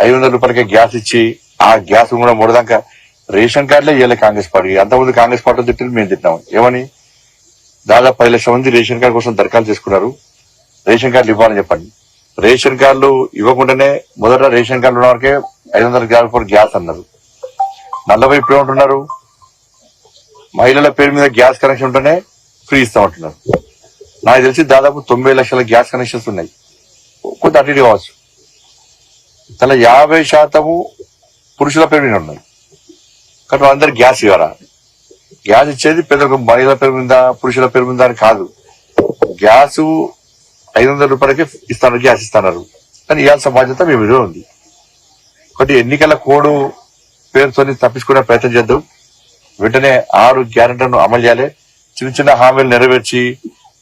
500 రూపాయలకే గ్యాస్ ఇచ్చి ఆ గ్యాస్ కూడా మూడదాకా రేషన్ కార్డులే ఇవ్వాలి కాంగ్రెస్ పార్టీ. అంతకుముందు కాంగ్రెస్ పార్టీ తిట్టి మేము తిట్టాం. ఏమని దాదాపు 10 లక్షల మంది రేషన్ కార్డు కోసం దరఖాస్తు చేసుకున్నారు. రేషన్ కార్డులు ఇవ్వాలని చెప్పండి. రేషన్ కార్డులు ఇవ్వకుండానే మొదట రేషన్ కార్డులు ఉన్న వరకే 500 రూపాయలు గ్యాస్ అన్నారు. మళ్ళీ ఇప్పుడు ఏమంటున్నారు, మహిళల పేరు మీద గ్యాస్ కనెక్షన్ ఉంటేనే ఫ్రీ ఇస్తామంటున్నారు. నాకు తెలిసి దాదాపు 90 లక్షల గ్యాస్ కనెక్షన్స్ ఉన్నాయి. కొంత అటు ఇటు కావచ్చు. తన 50% పురుషుల పేరు మీద ఉన్నాయి. కానీ వాళ్ళందరూ గ్యాస్ ఇవ్వరా? గ్యాస్ ఇచ్చేది పెద్ద మహిళల పేరు మీద పురుషుల పేరు మీద అని కాదు. గ్యాస్ 500 రూపాయలకే ఇస్తాను, గ్యాస్ ఇస్తున్నారు. కానీ ఇవ్వాల్సిన బాధ్యత మీ మీద ఉంది. ఒకటి ఎన్నికల కోడ్ పేరుతో తప్పించుకునే ప్రయత్నం చేద్దాం. వెంటనే 6 గ్యారెంటీలను అమలు చేయాలి. చిన్న చిన్న హామీలు నెరవేర్చి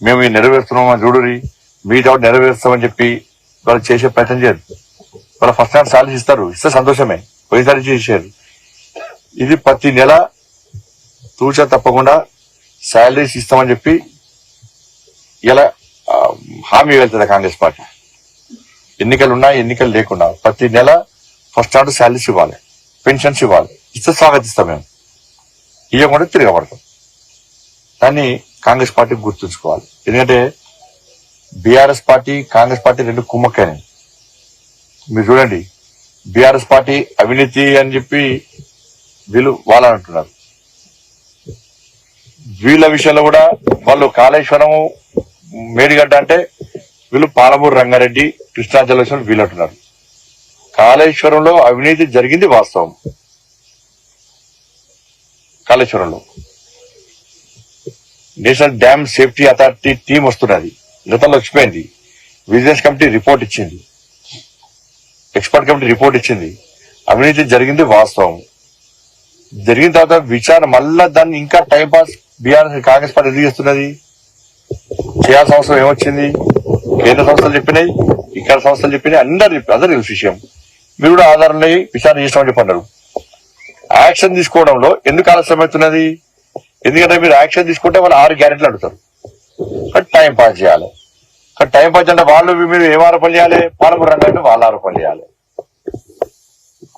మేము నెరవేరుస్తున్నామని చూడురి, మీతో నెరవేరుస్తామని చెప్పి వాళ్ళు చేసే ప్రయత్నం చేయదు. వాళ్ళ ఫస్ట్ హ్యాండ్ సాలరీస్ ఇస్తే సంతోషమే. పోయినసారి చేశారు. ఇది ప్రతి నెల తూచా తప్పకుండా శాలరీస్ ఇస్తామని చెప్పి ఇలా హామీ వెళ్తుంది కాంగ్రెస్ పార్టీ. ఎన్నికలున్నా ఎన్నికలు లేకుండా ప్రతి నెల ఫస్ట్ హ్యాండ్ శాలరీస్ ఇవ్వాలి, పెన్షన్స్ ఇవ్వాలి. ఇస్తే స్వాగతిస్తాం. మేము ఇవ్వకుండా తిరగబడతాం. దాన్ని కాంగ్రెస్ పార్టీ గుర్తుంచుకోవాలి. ఎందుకంటే బీఆర్ఎస్ పార్టీ కాంగ్రెస్ పార్టీ రెండు కుమ్మక్కైనాయి. మీరు చూడండి, బీఆర్ఎస్ పార్టీ అవినీతి అని చెప్పి వీళ్ళు వాళ్ళని అంటున్నారు. వీళ్ళ విషయంలో కూడా వాళ్ళు కాళేశ్వరము మేడిగడ్డ అంటే వీళ్ళు పాలమూరు రంగారెడ్డి కృష్ణా జలాశయం వీళ్ళు అంటున్నారు. కాళేశ్వరంలో అవినీతి జరిగింది వాస్తవం. కాళేశ్వరంలో national dam safety authority team వస్తున్నది. గతంలో వచ్చిపోయింది. విజిలెన్స్ కమిటీ రిపోర్ట్ ఇచ్చింది, ఎక్స్పర్ట్ కమిటీ రిపోర్ట్ ఇచ్చింది. అవినీతి జరిగింది వాస్తవం. జరిగిన తర్వాత విచారణ మళ్ళా దాన్ని ఇంకా టైంపాస్ బీఆర్ఎస్ కాంగ్రెస్ పార్టీ ఎందుకు చేస్తున్నది? చేయాల్సిన అవసరం ఏమొచ్చింది? కేంద్ర సంస్థలు చెప్పినాయి, ఇక్కడ సంస్థలు చెప్పినాయి, అందరు తెలుసు విషయం. మీరు కూడా ఆధారంలో విచారణ చేస్తామని చెప్పన్నారు. యాక్షన్ తీసుకోవడంలో ఎందుకు ఆలస్యం అవుతున్నది? ఎందుకంటే మీరు యాక్షన్ తీసుకుంటే వాళ్ళు 6 గ్యారెంటీలు అడుగుతారు. టైం పాస్ చేయాలి. టైం పాస్ అంటే వాళ్ళు మీరు ఏం ఆరోపణలు చేయాలి? పాలమూరు రంగారెడ్డి వాళ్ళు ఆరోపణలు చేయాలి.